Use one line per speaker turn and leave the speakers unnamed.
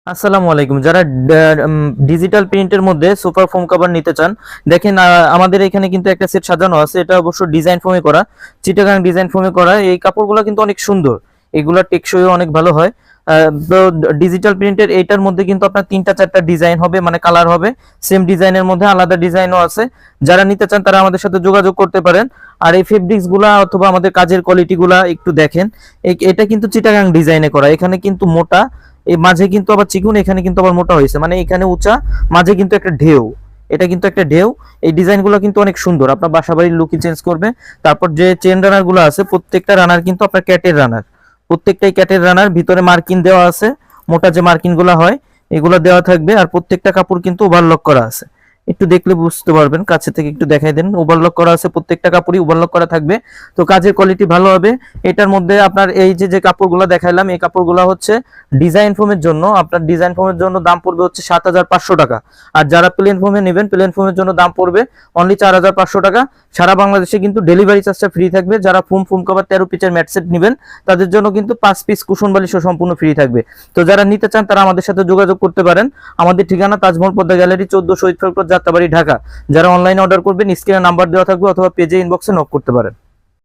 আসসালামু আলাইকুম। যারা ডিজিটাল প্রিন্টের মধ্যে সুপার ফোম কভার নিতে চান, দেখেন আমাদের এখানে কিন্তু একটা সেট সাজানো আছে। এটা অবশ্য ডিজাইন ফোমে করা, চিটাগাং ডিজাইন ফোমে করা। এই কাপড়গুলো কিন্তু অনেক সুন্দর, এগুলা টেকসইও অনেক ভালো হয়। তো ডিজিটাল প্রিন্টের এইটার মধ্যে কিন্তু আপনার 3-4টা ডিজাইন হবে, মানে কালার হবে। সেম ডিজাইনের মধ্যে আলাদা ডিজাইনও আছে। যারা নিতে চান তারা আমাদের সাথে যোগাযোগ করতে পারেন। আর এই ফেব্রিক্স গুলা অথবা আমাদের কাজের কোয়ালিটি গুলা একটু দেখেন। এটা কিন্তু চিটাগাং ডিজাইনে করা, এখানে কিন্তু মোটা, এই মাঝে কিন্তু আবার চিকুন, এখানে কিন্তু আবার মোটা হয়েছে, মানে এখানে উঁচা, মাঝে কিন্তু একটা ঢেউ। এটা কিন্তু একটা ঢেউ। এই ডিজাইনগুলো কিন্তু অনেক সুন্দর, আপনার বাসাবাড়ির লুকই চেঞ্জ করবে। তারপর যে চেন রানার গুলো আছে, প্রত্যেকটা রানার কিন্তু আপনার ক্যাটের রানার, প্রত্যেকটাই ক্যাটের রানার। ভিতরে মার্কিন দেওয়া আছে, মোটা যে মার্কিন গুলো হয় এগুলো দেওয়া থাকবে। আর প্রত্যেকটা কাপড় কিন্তু ওভারলক করা আছে, একটু দেখলে বুঝতে পারবেন, কাছে থেকে একটু দেখাই দেন। ওভারলক করা আছে, প্রত্যেকটা কাপড়ই ওভারলক করা থাকবে। তো কাজের কোয়ালিটি ভালো হবে। এটার মধ্যে আপনার এই যে যে কাপড়গুলো দেখাইলাম, এই কাপড়গুলো হচ্ছে ডিজাইন ফোমের জন্য। আপনার ডিজাইন ফোমের জন্য দাম পড়বে হচ্ছে 7,500 টাকা। আর যারা প্লেন ফোমে নেবেন, প্লেন ফোমের জন্য দাম পড়বে অনলি 4,500 টাকা। সারা বাংলাদেশে কিন্তু ডেলিভারি চার্জটা ফ্রি থাকবে। যারা ফোম কভার 13 পিসের ম্যাট সেট নেবেন, তাদের জন্য কিন্তু 5 পিস কুশন বালিশও সম্পূর্ণ ফ্রি থাকবে। তো যারা নিতে চান তারা আমাদের সাথে যোগাযোগ করতে পারেন। আমাদের ঠিকানা তাজমহল পদ্মা গ্যালারি, 14 শহীদ ফেরত যাত্রাবাড়ি, ঢাকা। যারা অনলাইনে অর্ডার করবেন, স্ক্রিনে নাম্বার দেওয়া থাকবে অথবা পেজে ইনবক্সে নক করতে পারেন।